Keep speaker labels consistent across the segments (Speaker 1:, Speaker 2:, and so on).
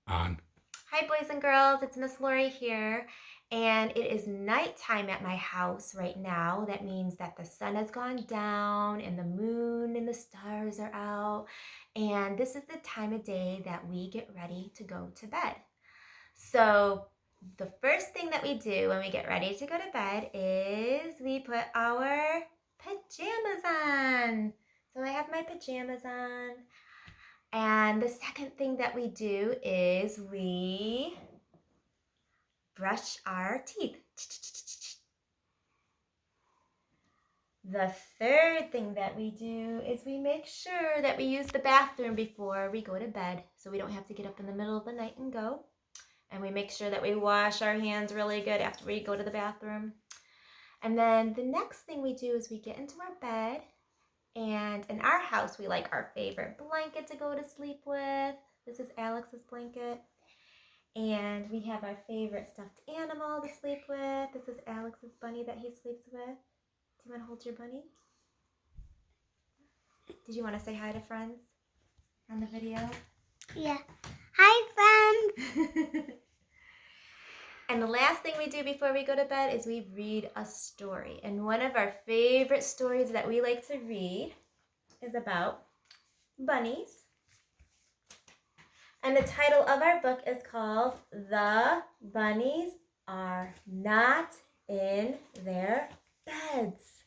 Speaker 1: On.
Speaker 2: Hi, boys and girls. It's Miss Lori here, and it is nighttime at my house right now. That means that the sun has gone down, and the moon and the stars are out, and this is the time of day that we get ready to go to bed. So, the first thing that we do when we get ready to go to bed is we put our pajamas on. So, I have my pajamas on. And the second thing that we do is we brush our teeth. The third thing that we do is we make sure that we use the bathroom before we go to bed so we don't have to get up in the middle of the night and go. And we make sure that we wash our hands really good after we go to the bathroom. And then the next thing we do is we get into our bed. And in our house, we like our favorite blanket to go to sleep with. This is Alex's blanket. And we have our favorite stuffed animal to sleep with. This is Alex's bunny that he sleeps with. Do you want to hold your bunny? Did you want to say hi to friends on the video?
Speaker 3: Yeah. Hi, friends.
Speaker 2: And the last thing we do before we go to bed is we read a story. And one of our favorite stories that we like to read is about bunnies. And the title of our book is called The Bunnies Are Not in Their Beds.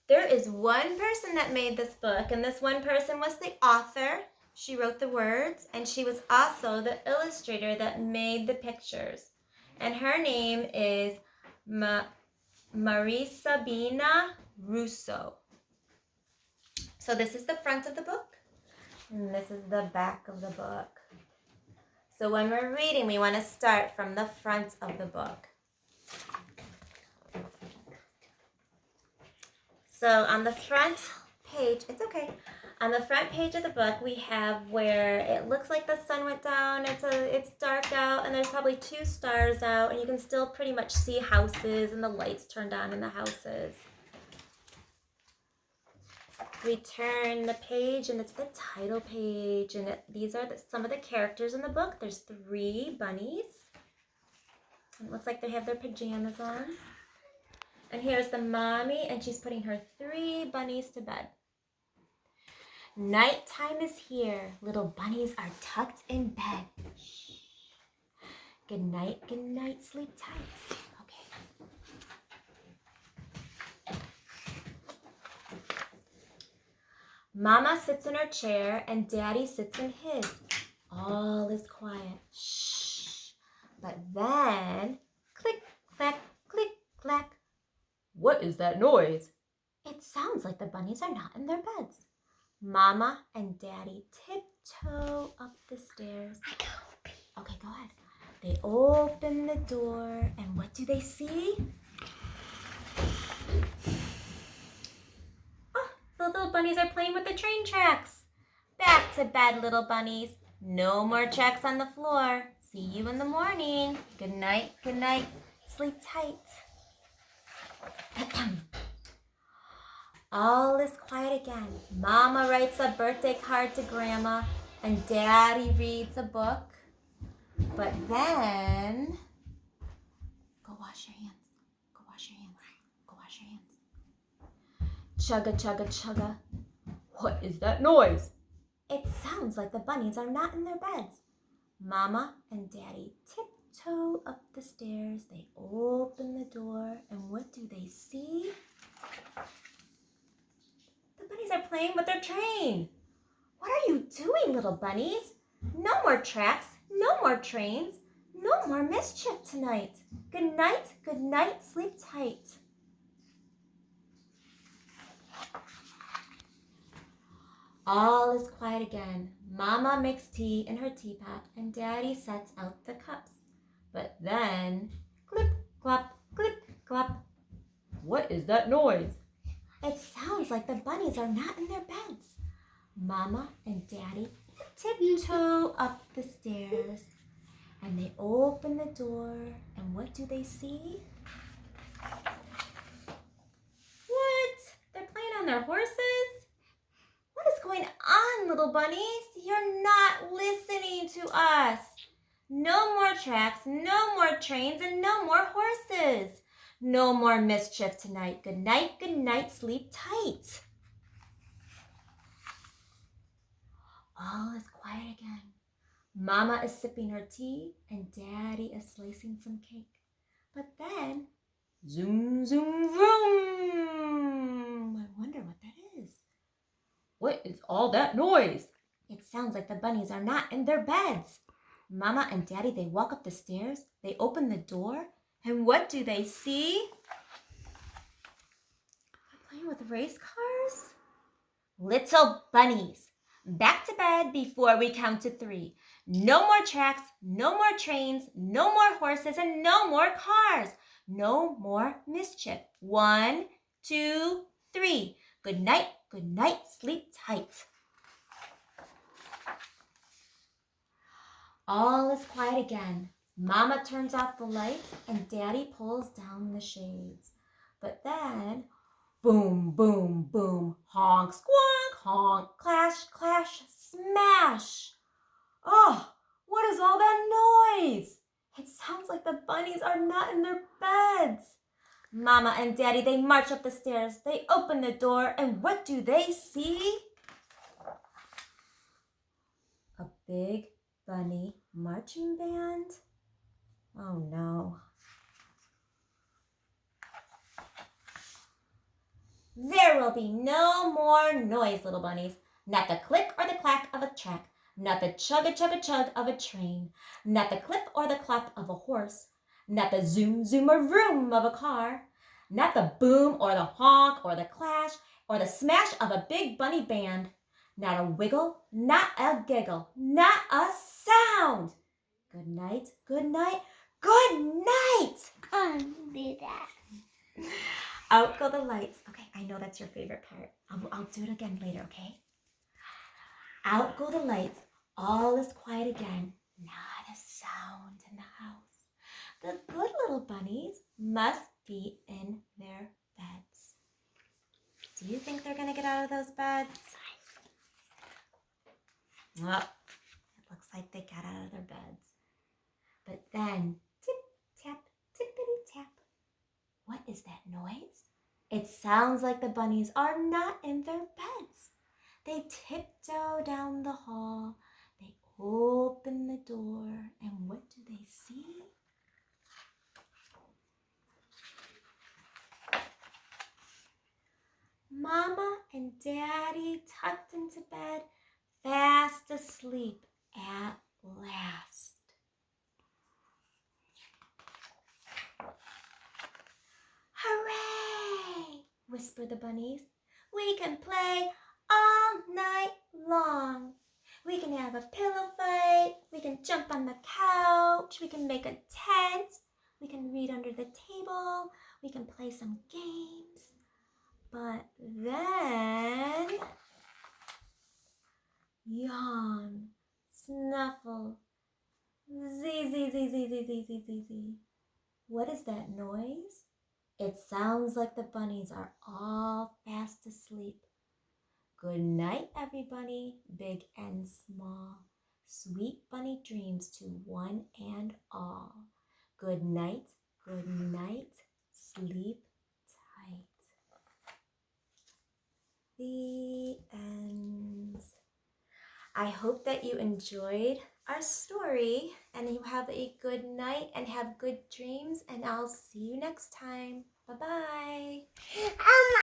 Speaker 2: There is one person that made this book, and this one person was the author. She wrote the words, and she was also the illustrator that made the pictures. And her name is Marie Sabina Russo. So this is the front of the book, and this is the back of the book. So when we're reading, we want to start from the front of the book. So on the front page, it's okay. On the front page of the book, we have where it looks like the sun went down. It's dark out, and there's probably 2 stars out, and you can still pretty much see houses and the lights turned on in the houses. We turn the page, and it's the title page, and these are some of the characters in the book. There's 3 bunnies. It looks like they have their pajamas on. And here's the mommy, and she's putting her 3 bunnies to bed. Nighttime is here. Little bunnies are tucked in bed. Shh. Good night, sleep tight. Okay. Mama sits in her chair, and Daddy sits in his. All is quiet. Shh. But then, click, clack, click, clack.
Speaker 1: What is that noise?
Speaker 2: It sounds like the bunnies are not in their beds. Mama and Daddy tiptoe up the stairs. Okay, go ahead. They open the door, and what do they see? Oh, the little bunnies are playing with the train tracks. Back to bed, little bunnies. No more tracks on the floor. See you in the morning. Good night, sleep tight. All is quiet again. Mama writes a birthday card to Grandma, and Daddy reads a book. But then, go wash your hands. Go wash your hands. Go wash your hands. Chugga, chugga, chugga.
Speaker 1: What is that noise?
Speaker 2: It sounds like the bunnies are not in their beds. Mama and Daddy tiptoe up the stairs. They open the door, and what do they see? The bunnies are playing with their train. What are you doing, little bunnies? No more tracks, no more trains, no more mischief tonight. Good night, sleep tight. All is quiet again. Mama makes tea in her teapot, and Daddy sets out the cups. But then, clip, clop, clip, clop.
Speaker 1: What is that noise?
Speaker 2: It sounds like the bunnies are not in their beds. Mama and Daddy tiptoe up the stairs, and they open the door, and what do they see? What? They're playing on their horses? What is going on, little bunnies? You're not listening. to us. No more tracks, no more trains, and no more horses. No more mischief tonight. Good night, sleep tight. All is quiet again. Mama is sipping her tea and Daddy is slicing some cake. But then, zoom, zoom, vroom. I wonder what that is.
Speaker 1: What is all that noise?
Speaker 2: It sounds like the bunnies are not in their beds. Mama and Daddy, they walk up the stairs, they open the door, and what do they see? They're playing with race cars? Little bunnies. Back to bed before we count to 3. No more tracks, no more trains, no more horses, and no more cars. No more mischief. 1, 2, 3. Good night, sleep tight. All is quiet again. Mama turns off the lights and Daddy pulls down the shades. But then, boom, boom, boom, honk, squonk, honk, clash, clash, smash. Oh, what is all that noise? It sounds like the bunnies are not in their beds. Mama and Daddy, they march up the stairs. They open the door, and what do they see? A big bunny marching band? Oh no. There will be no more noise, little bunnies. Not the click or the clack of a track. Not the chug-a-chug-a-chug of a train. Not the clip or the clap of a horse. Not the zoom, zoom, or vroom of a car. Not the boom or the honk or the clash or the smash of a big bunny band. Not a wiggle, not a giggle, not a sound. Good night, good night, good night.
Speaker 3: Do that.
Speaker 2: Out go the lights. Okay, I know that's your favorite part. I'll do it again later, okay? Out go the lights. All is quiet again. Not a sound in the house. The good little bunnies must be in their beds. Do you think they're going to get out of those beds? Well, it looks like they got out of their beds. But then, tip-tap, tippity-tap. What is that noise? It sounds like the bunnies are not in their beds. They tiptoe down the hall. They open the door. And what do they see? Mama and Daddy tucked into bed, fast asleep at last. Hooray! Whisper the bunnies. We can play all night long. We can have a pillow fight. We can jump on the couch. We can make a tent. We can read under the table. We can play some games. But then, yawn, snuffle, zee, zee, zee, zee, zee, zee, zee, zee, zee. What is that noise? It sounds like the bunnies are all fast asleep. Good night, everybody, big and small. Sweet bunny dreams to one and all. Good night, sleep tight. The end. I hope that you enjoyed our story and you have a good night and have good dreams, and I'll see you next time. Bye-bye.